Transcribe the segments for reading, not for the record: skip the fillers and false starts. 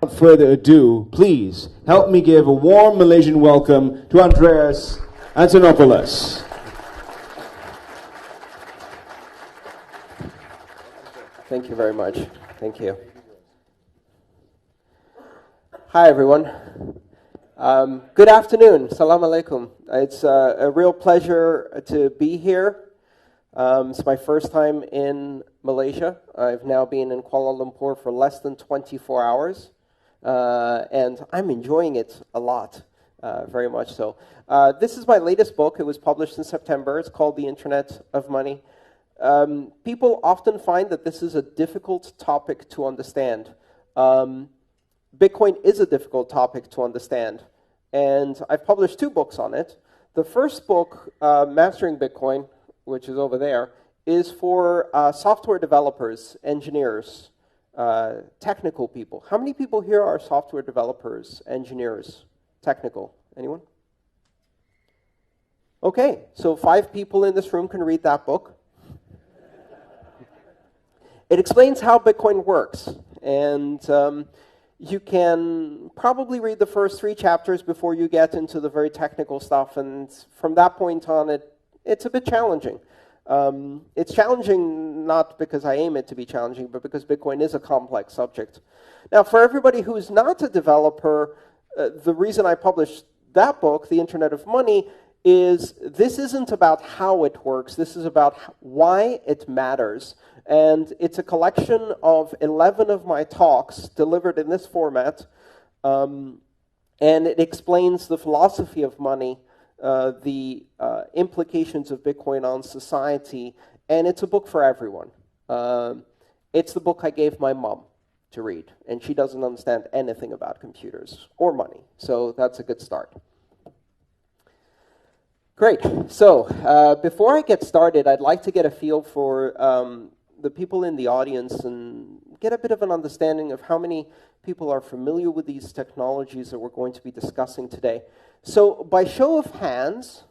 Without further ado, please help me give a warm Malaysian welcome to Andreas Antonopoulos. Thank you very much. Thank you. Hi, everyone. Good afternoon. Salam alaikum. It's a real pleasure to be here. It's my first time in Malaysia. I've now been in Kuala Lumpur for less than 24 hours. And I'm enjoying it a lot, very much so. This is my latest book. It was published in September. It's called The Internet of Money. People often find that this is a difficult topic to understand. Bitcoin is a difficult topic to understand. And I've published 2 books on it. The first book, Mastering Bitcoin, which is over there, is for software developers, engineers, technical people. How many people here are software developers, engineers, technical? Anyone? Okay, so 5 people in this room can read that book. It explains how Bitcoin works, and you can probably read the first 3 chapters before you get into the very technical stuff, and from that point on, it's a bit challenging. It's challenging not because I aim it to be challenging, but because Bitcoin is a complex subject. Now, for everybody who's not a developer, the reason I published that book, The Internet of Money, is this isn't about how it works. This is about why it matters. And it's a collection of 11 of my talks delivered in this format. And it explains the philosophy of money, the implications of Bitcoin on society, and it's a book for everyone. It's the book I gave my mom to read, and she doesn't understand anything about computers or money, so that's a good start. Great. So before I get started, I'd like to get a feel for the people in the audience and get a bit of an understanding of how many people are familiar with these technologies that we're going to be discussing today. So by show of hands,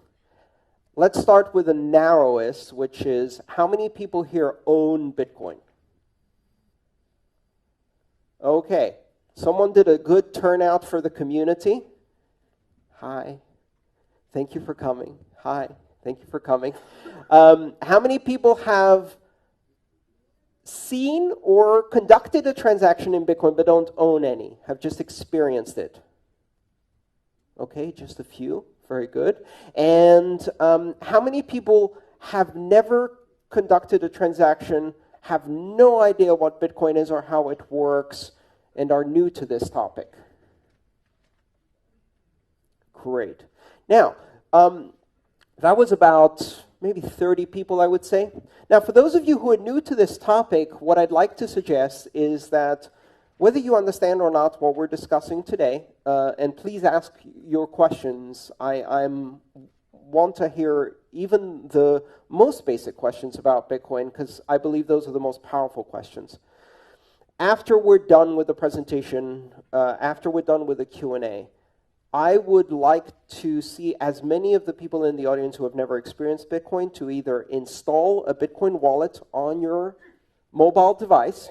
let's start with the narrowest, which is how many people here own Bitcoin? Okay, someone did a good turnout for the community. Hi, thank you for coming. Hi, thank you for coming. How many people have seen or conducted a transaction in Bitcoin but don't own any, have just experienced it? Okay, just a few. Very good. And how many people have never conducted a transaction, have no idea what Bitcoin is or how it works, and are new to this topic? Great. Now, that was about maybe 30 people, I would say. Now, for those of you who are new to this topic, what I'd like to suggest is that whether you understand or not what we're discussing today, and please ask your questions. I want to hear even the most basic questions about Bitcoin, because I believe those are the most powerful questions. After we're done with the presentation, after we're done with the Q&A, I would like to see as many of the people in the audience who have never experienced Bitcoin to either install a Bitcoin wallet on your mobile device,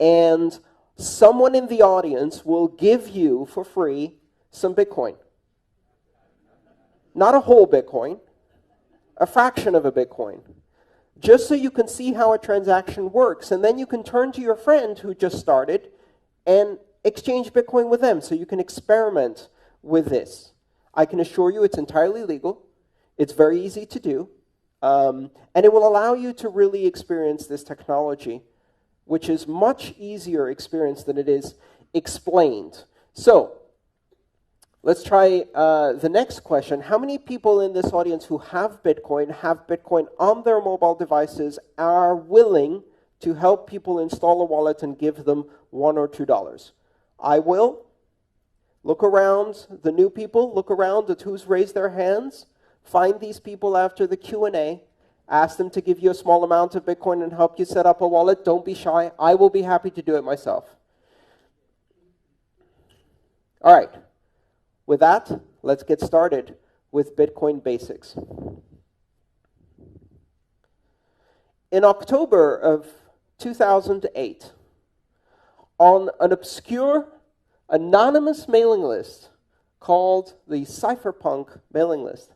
and someone in the audience will give you for free some Bitcoin. Not a whole Bitcoin, a fraction of a Bitcoin, just so you can see how a transaction works. And then you can turn to your friend who just started and exchange Bitcoin with them so you can experiment with this. I can assure you it's entirely legal. It's very easy to do. And it will allow you to really experience this technology, which is much easier experience than it is explained. So, let's try the next question. How many people in this audience who have Bitcoin on their mobile devices, are willing to help people install a wallet and give them $1 or $2? I will. Look around, the new people, look around at who's raised their hands. Find these people after the Q&A. Ask them to give you a small amount of Bitcoin and help you set up a wallet. Don't be shy. I will be happy to do it myself. All right. With that, let's get started with Bitcoin basics. In October of 2008, on an obscure, anonymous mailing list called the Cypherpunk mailing list.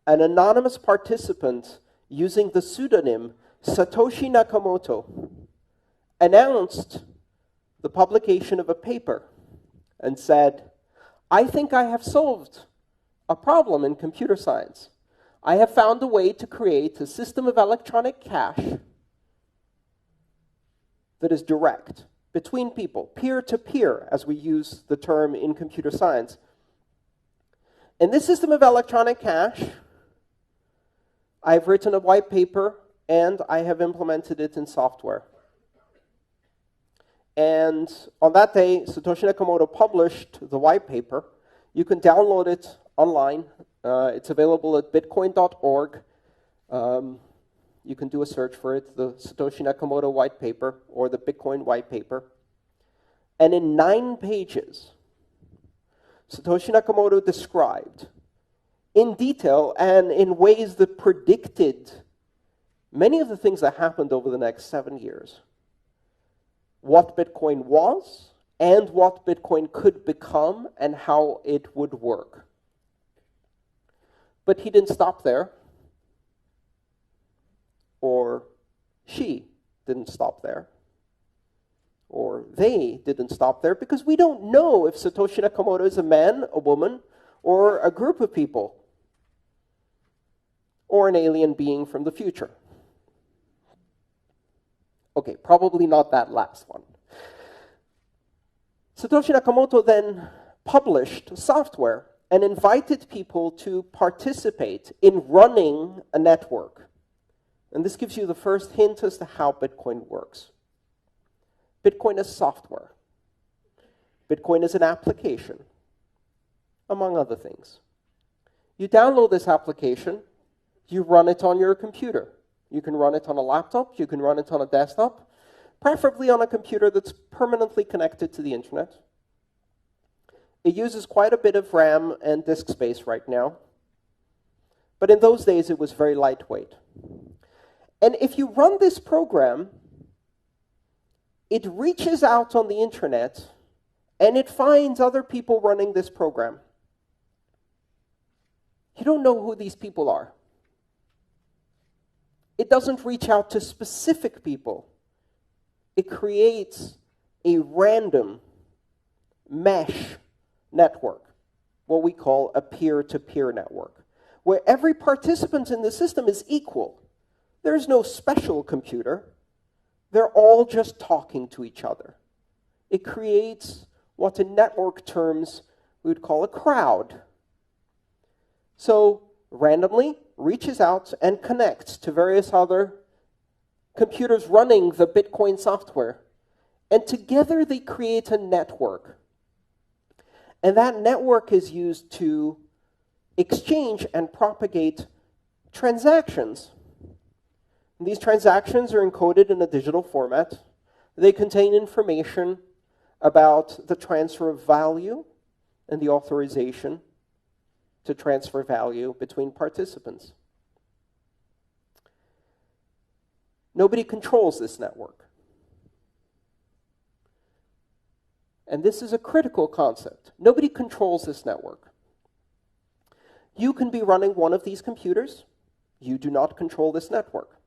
An anonymous participant using the pseudonym Satoshi Nakamoto announced the publication of a paper and said, "I think I have solved a problem in computer science. I have found a way to create a system of electronic cash that is direct between people, peer-to-peer, as we use the term in computer science. In this system of electronic cash, I've written a white paper and I have implemented it in software." And on that day, Satoshi Nakamoto published the white paper. You can download it online. It's available at bitcoin.org. You can do a search for it, the Satoshi Nakamoto white paper or the Bitcoin white paper. And in 9 pages, Satoshi Nakamoto described in detail and in ways that predicted many of the things that happened over the next 7 years, what Bitcoin was and what Bitcoin could become and how it would work. But he didn't stop there. Or she didn't stop there. Or they didn't stop there, because we don't know if Satoshi Nakamoto is a man, a woman, or a group of people, or an alien being from the future. Okay, probably not that last one. Satoshi Nakamoto then published software and invited people to participate in running a network. And this gives you the first hint as to how Bitcoin works. Bitcoin is software. Bitcoin is an application, among other things. You download this application, you run it on your computer. You can run it on a laptop, you can run it on a desktop, preferably on a computer that's permanently connected to the internet. It uses quite a bit of RAM and disk space right now, but in those days it was very lightweight. And if you run this program, it reaches out on the internet and it finds other people running this program. You don't know who these people are. It doesn't reach out to specific people. It creates a random mesh network, what we call a peer-to-peer network, where every participant in the system is equal. There's no special computer. They're all just talking to each other. It creates what in network terms we would call a crowd. So randomly reaches out and connects to various other computers running the Bitcoin software. And together they create a network. And that network is used to exchange and propagate transactions. These transactions are encoded in a digital format. They contain information about the transfer of value and the authorization to transfer value between participants. Nobody controls this network. And this is a critical concept. Nobody controls this network. You can be running one of these computers. You do not control this network.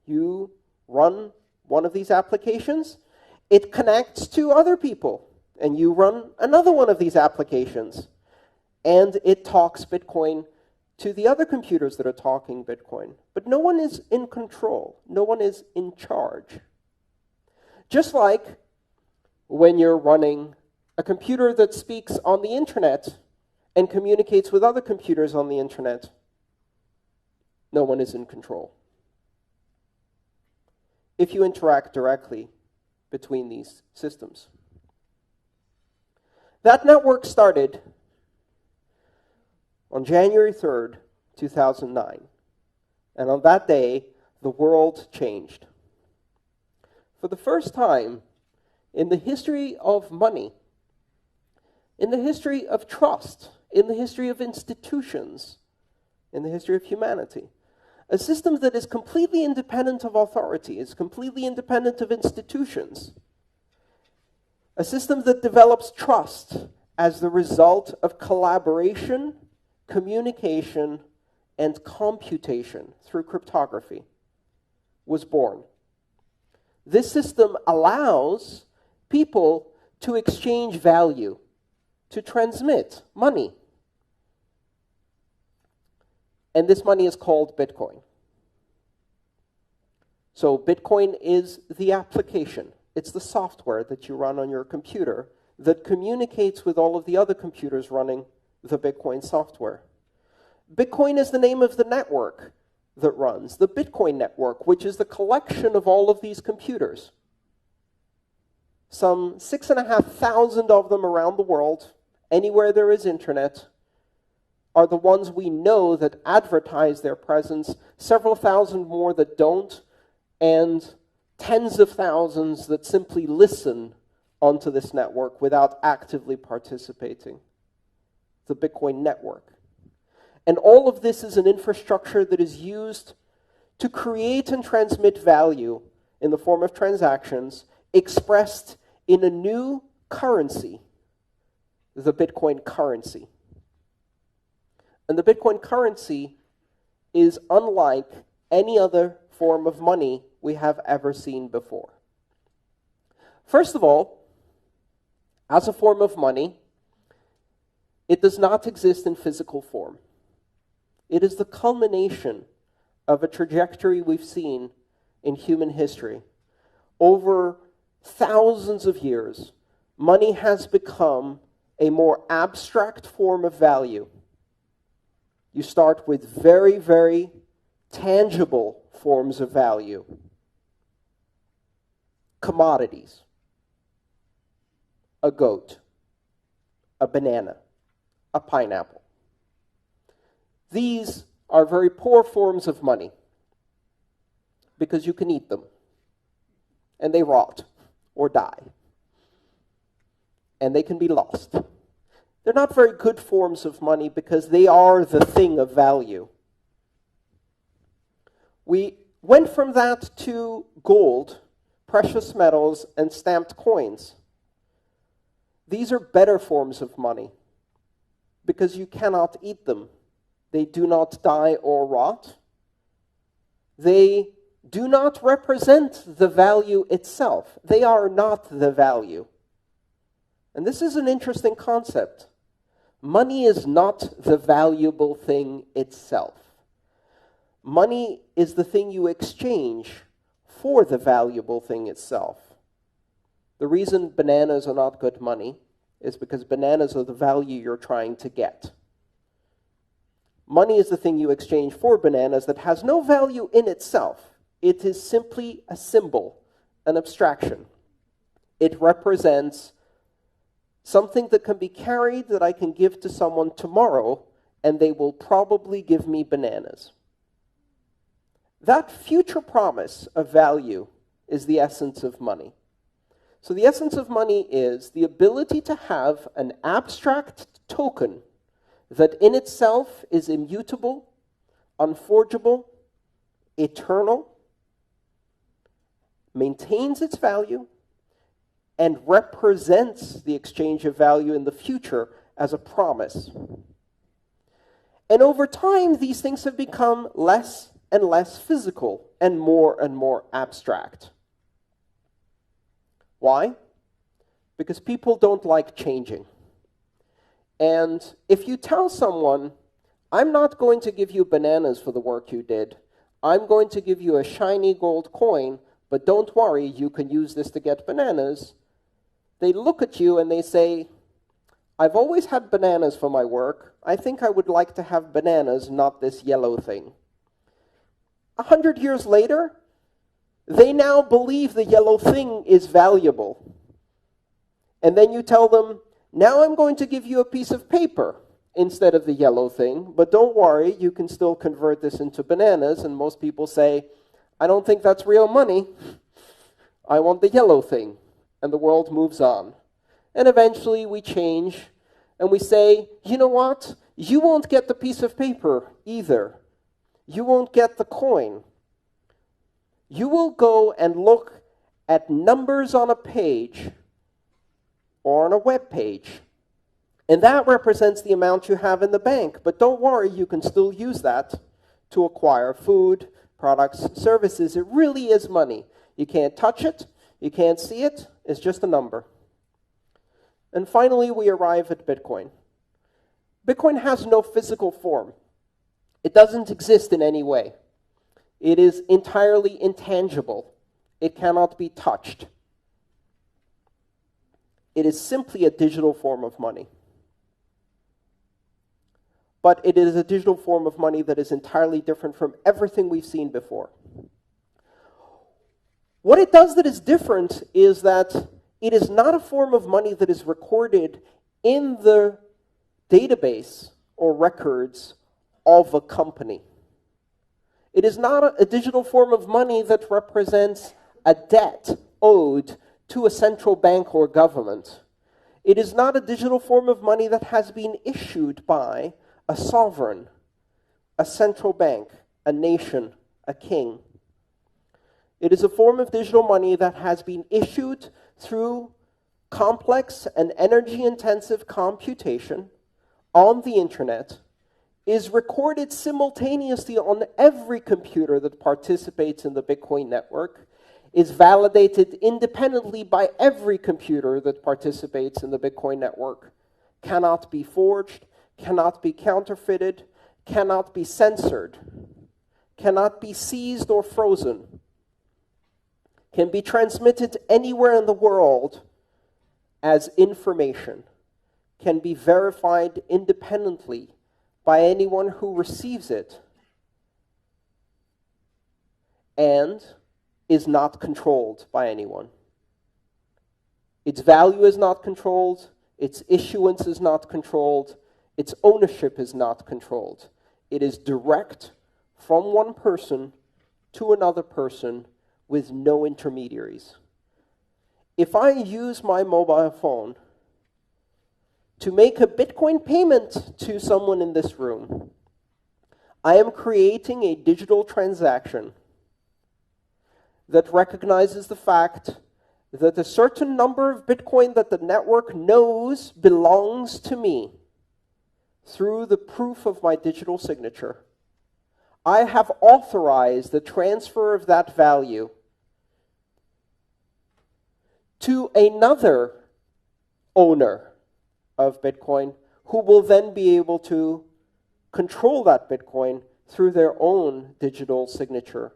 You run one of these applications, it connects to other people, and you run another one of these applications, and it talks Bitcoin to the other computers that are talking Bitcoin. But no one is in control. No one is in charge. Just like when you're running a computer that speaks on the internet and communicates with other computers on the internet, no one is in control. If you interact directly between these systems. That network started on January 3rd, 2009. And on that day, the world changed. For the first time in the history of money, in the history of trust, in the history of institutions, in the history of humanity, A system that is completely independent of authority, is completely independent of institutions. A system that develops trust as the result of collaboration, communication, and computation through cryptography was born. This system allows people to exchange value, to transmit money. And this money is called Bitcoin. So Bitcoin is the application. It's the software that you run on your computer that communicates with all of the other computers running the Bitcoin software. Bitcoin is the name of the network that runs, the Bitcoin network, which is the collection of all of these computers. Some 6,500 of them around the world, anywhere there is internet, are the ones we know that advertise their presence, several thousand more that don't, and tens of thousands that simply listen onto this network without actively participating. The Bitcoin network. And all of this is an infrastructure that is used to create and transmit value in the form of transactions expressed in a new currency, the Bitcoin currency. And the Bitcoin currency is unlike any other form of money we have ever seen before. First of all, as a form of money, it does not exist in physical form. It is the culmination of a trajectory we've seen in human history. Over thousands of years, money has become a more abstract form of value. You start with very, very tangible forms of value. Commodities. A goat. A banana. A pineapple. These are very poor forms of money because you can eat them and they rot or die and they can be lost. They're not very good forms of money because they are the thing of value. We went from that to gold, precious metals, and stamped coins. These are better forms of money because you cannot eat them. They do not die or rot. They do not represent the value itself. They are not the value. And this is an interesting concept. Money is not the valuable thing itself. Money is the thing you exchange for the valuable thing itself. The reason bananas are not good money is because bananas are the value you're trying to get. Money is the thing you exchange for bananas that has no value in itself. It is simply a symbol, an abstraction. It represents something that can be carried that I can give to someone tomorrow, and they will probably give me bananas. That future promise of value is the essence of money. So the essence of money is the ability to have an abstract token that in itself is immutable, unforgeable, eternal, maintains its value, and represents the exchange of value in the future as a promise. And over time, these things have become less and less physical and more abstract. Why? Because people don't like changing. And if you tell someone, I'm not going to give you bananas for the work you did, I'm going to give you a shiny gold coin, but don't worry, you can use this to get bananas, they look at you and they say, I've always had bananas for my work. I think I would like to have bananas, not this yellow thing. 100 years later, they now believe the yellow thing is valuable. And then you tell them, now I'm going to give you a piece of paper instead of the yellow thing, but don't worry, you can still convert this into bananas. And most people say, I don't think that's real money. I want the yellow thing. And the world moves on. And eventually we change and we say, you know what? You won't get the piece of paper either. you won't get the coin. You will go and look at numbers on a page or on a web page, and that represents the amount you have in the bank. But don't worry, you can still use that to acquire food, products, services. It really is money. You can't touch it, you can't see it, it's just a number. And finally, we arrive at Bitcoin. Bitcoin has no physical form. It doesn't exist in any way. It is entirely intangible. It cannot be touched. It is simply a digital form of money. But it is a digital form of money that is entirely different from everything we've seen before. What it does that is different is that it is not a form of money that is recorded in the database or records of a company. It is not a digital form of money that represents a debt owed to a central bank or government. It is not a digital form of money that has been issued by a sovereign, a central bank, a nation, a king. It is a form of digital money that has been issued through complex and energy-intensive computation on the internet, is recorded simultaneously on every computer that participates in the Bitcoin network, is validated independently by every computer that participates in the Bitcoin network, cannot be forged, cannot be counterfeited, cannot be censored, cannot be seized or frozen, can be transmitted anywhere in the world as information, can be verified independently by anyone who receives it, and is not controlled by anyone. Its value is not controlled, its issuance is not controlled, its ownership is not controlled. It is direct from one person to another person with no intermediaries. If I use my mobile phone to make a Bitcoin payment to someone in this room, I am creating a digital transaction that recognizes the fact that a certain number of Bitcoin that the network knows belongs to me through the proof of my digital signature. I have authorized the transfer of that value to another owner of Bitcoin who will then be able to control that Bitcoin through their own digital signature,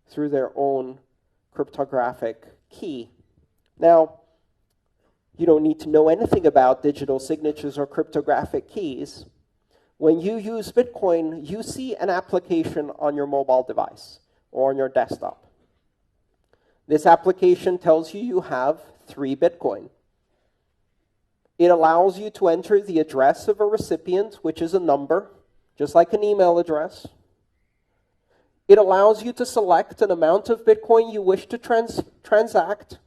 through their own cryptographic key. Now, you don't need to know anything about digital signatures or cryptographic keys. When you use Bitcoin, you see an application on your mobile device or on your desktop. This application tells you you have 3 Bitcoin. It allows you to enter the address of a recipient, which is a number, just like an email address. It allows you to select an amount of Bitcoin you wish to transact.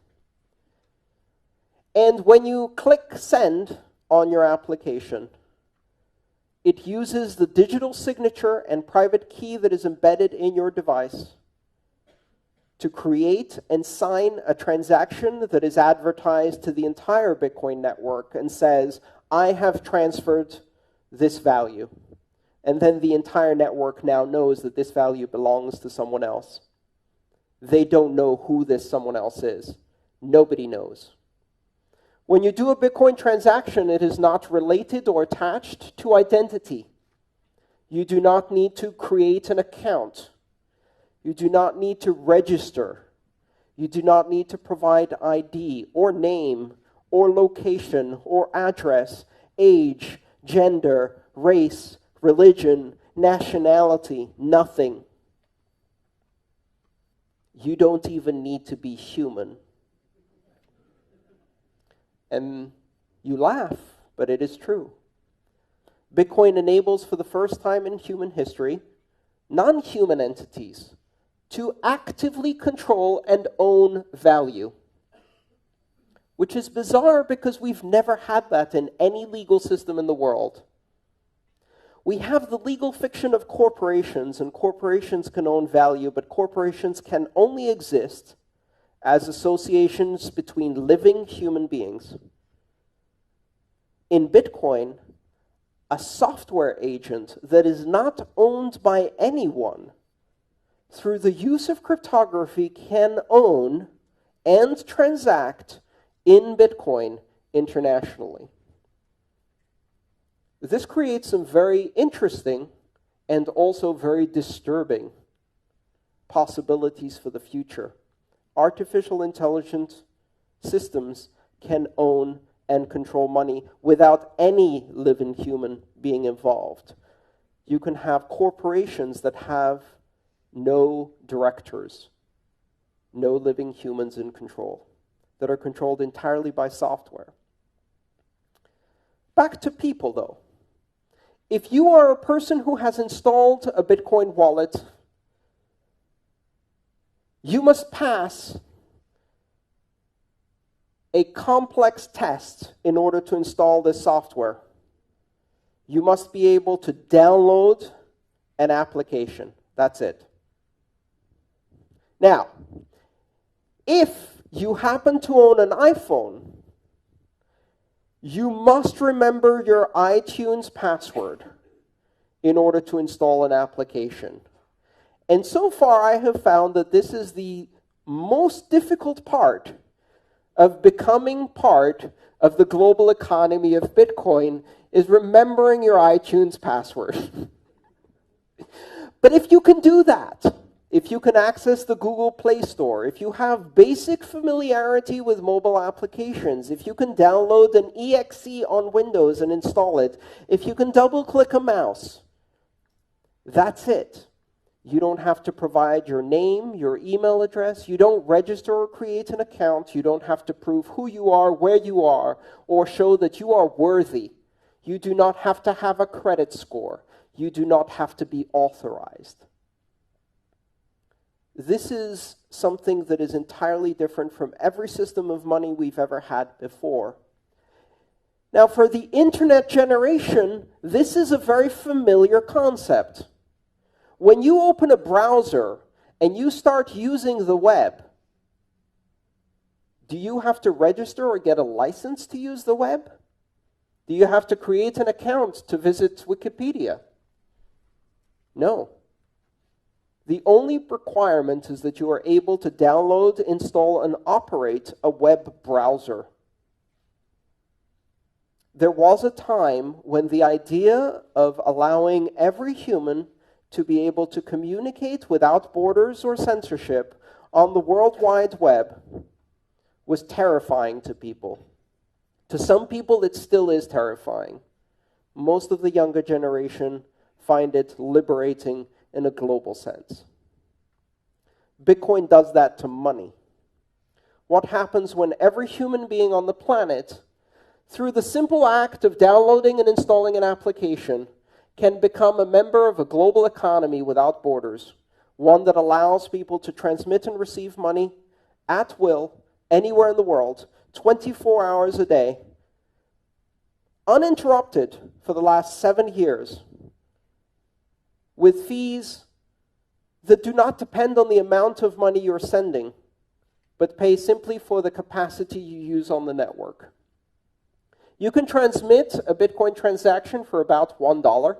And when you click send on your application, it uses the digital signature and private key that is embedded in your device to create and sign a transaction that is advertised to the entire Bitcoin network and says, I have transferred this value. And then the entire network now knows that this value belongs to someone else. They don't know who this someone else is. Nobody knows. When you do a Bitcoin transaction, it is not related or attached to identity. You do not need to create an account. You do not need to register. You do not need to provide ID or name or location or address, age, gender, race, religion, nationality, nothing. You don't even need to be human. And you laugh, but it is true. Bitcoin enables, for the first time in human history, non-human entities to actively control and own value. Which is bizarre because we've never had that in any legal system in the world. We have the legal fiction of corporations, and corporations can own value, but corporations can only exist as associations between living human beings. In Bitcoin, a software agent that is not owned by anyone, through the use of cryptography, can own and transact in Bitcoin internationally. This creates some very interesting and also very disturbing possibilities for the future. Artificial intelligence systems can own and control money without any living human being involved. You can have corporations that have no directors, no living humans in control, that are controlled entirely by software. Back to people, though. If you are a person who has installed a Bitcoin wallet, you must pass a complex test in order to install this software. You must be able to download an application. That's it. Now, if you happen to own an iPhone, you must remember your iTunes password in order to install an application. And so far, I have found that this is the most difficult part of becoming part of the global economy of Bitcoin, is remembering your iTunes password. But if you can do that, if you can access the Google Play Store, if you have basic familiarity with mobile applications, if you can download an exe on Windows and install it, if you can double-click a mouse, that's it. You don't have to provide your name, your email address. You don't register or create an account. You don't have to prove who you are, where you are, or show that you are worthy. You do not have to have a credit score. You do not have to be authorized. This is something that is entirely different from every system of money we've ever had before. Now, for the internet generation, this is a very familiar concept. When you open a browser and you start using the web, do you have to register or get a license to use the web? Do you have to create an account to visit Wikipedia? No. The only requirement is that you are able to download, install, and operate a web browser. There was a time when the idea of allowing every human to be able to communicate without borders or censorship on the World Wide Web was terrifying to people. To some people, it still is terrifying. Most of the younger generation find it liberating in a global sense. Bitcoin does that to money. What happens when every human being on the planet, through the simple act of downloading and installing an application, can become a member of a global economy without borders, one that allows people to transmit and receive money at will, anywhere in the world, 24 hours a day, uninterrupted for the last 7 years, with fees that do not depend on the amount of money you're sending, but pay simply for the capacity you use on the network. You can transmit a Bitcoin transaction for about $1.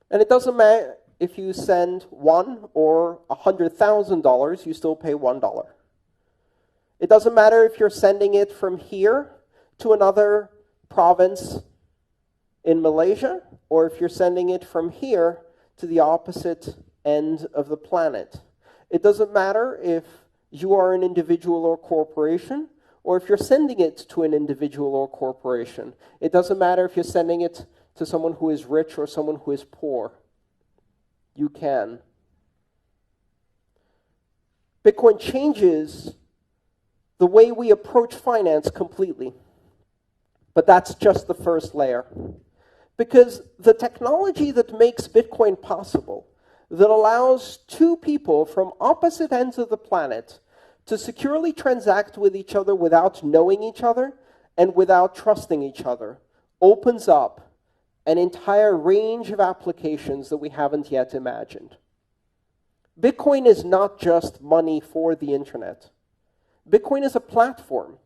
And it doesn't matter if you send $1 or $100,000, you still pay $1. It doesn't matter if you're sending it from here to another province in Malaysia, or if you're sending it from here to the opposite end of the planet. It doesn't matter if you are an individual or corporation, or if you're sending it to an individual or corporation. It doesn't matter if you're sending it to someone who is rich or someone who is poor. You can. Bitcoin changes the way we approach finance completely. But that's just the first layer. Because the technology that makes Bitcoin possible, that allows two people from opposite ends of the planet to securely transact with each other without knowing each other and without trusting each other, opens up an entire range of applications that we haven't yet imagined. Bitcoin is not just money for the internet. Bitcoin is a platform.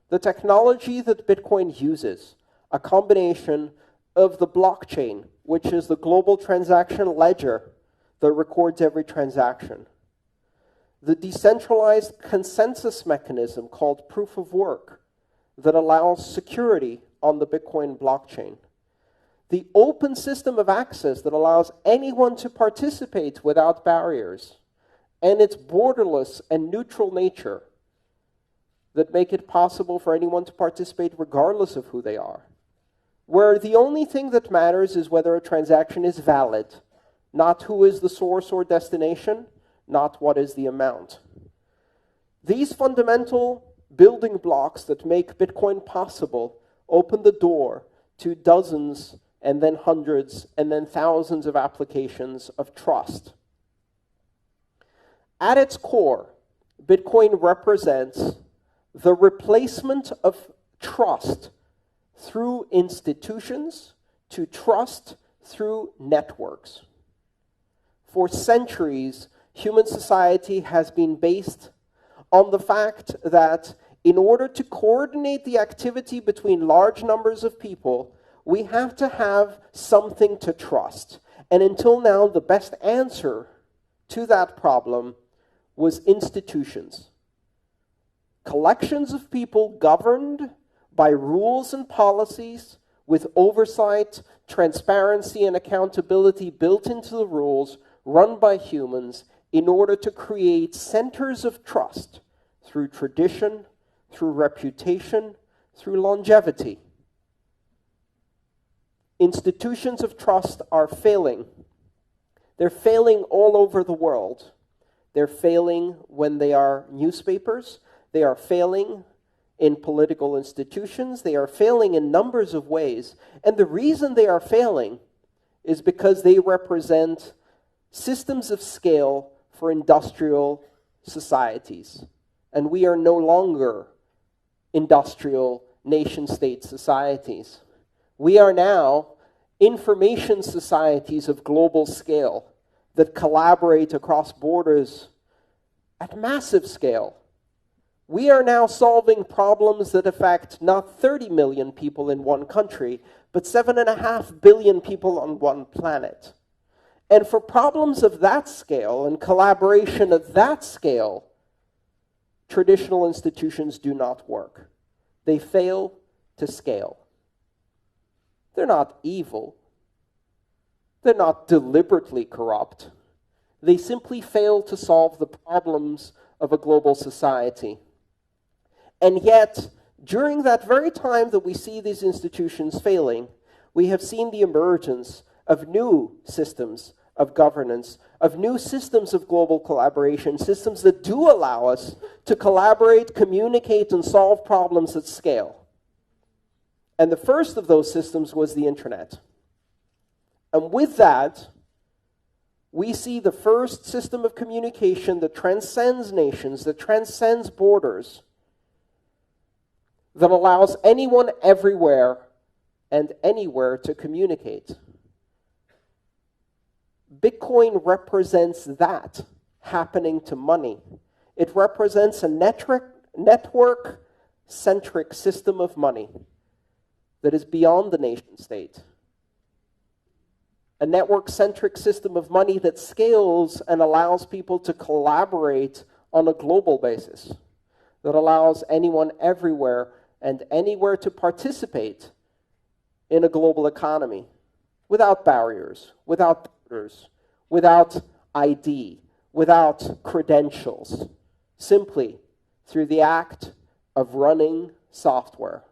The technology that Bitcoin uses, a combination of the blockchain, which is the global transaction ledger that records every transaction, the decentralized consensus mechanism called proof of work that allows security on the Bitcoin blockchain, the open system of access that allows anyone to participate without barriers, and its borderless and neutral nature that make it possible for anyone to participate regardless of who they are, where the only thing that matters is whether a transaction is valid, not who is the source or destination, not what is the amount. These fundamental building blocks that make Bitcoin possible open the door to dozens and then hundreds and then thousands of applications of trust. At its core, Bitcoin represents the replacement of trust through institutions to trust through networks. For centuries, human society has been based on the fact that in order to coordinate the activity between large numbers of people, we have to have something to trust. And until now, the best answer to that problem was institutions. Collections of people governed by rules and policies with oversight, transparency, and accountability built into the rules, run by humans in order to create centers of trust through tradition, through reputation, through longevity. Institutions of trust are failing. They're failing all over the world. They're failing when they are newspapers. They are failing in political institutions. They are failing in numbers of ways. And the reason they are failing is because they represent systems of scale for industrial societies. And we are no longer industrial nation-state societies. We are now information societies of global scale that collaborate across borders at massive scale. We are now solving problems that affect not 30 million people in one country, but 7.5 billion people on one planet. And for problems of that scale and collaboration of that scale, traditional institutions do not work. They fail to scale. They're not evil. They're not deliberately corrupt. They simply fail to solve the problems of a global society. And yet, during that very time that we see these institutions failing, we have seen the emergence of new systems of governance, of new systems of global collaboration, systems that do allow us to collaborate, communicate, and solve problems at scale. And the first of those systems was the internet. And with that, we see the first system of communication that transcends nations, that transcends borders, that allows anyone everywhere and anywhere to communicate. Bitcoin represents that happening to money. It represents a network-centric system of money that is beyond the nation state. A network-centric system of money that scales and allows people to collaborate on a global basis, that allows anyone everywhere and anywhere to participate in a global economy without barriers, without borders, without ID, without credentials, simply through the act of running software.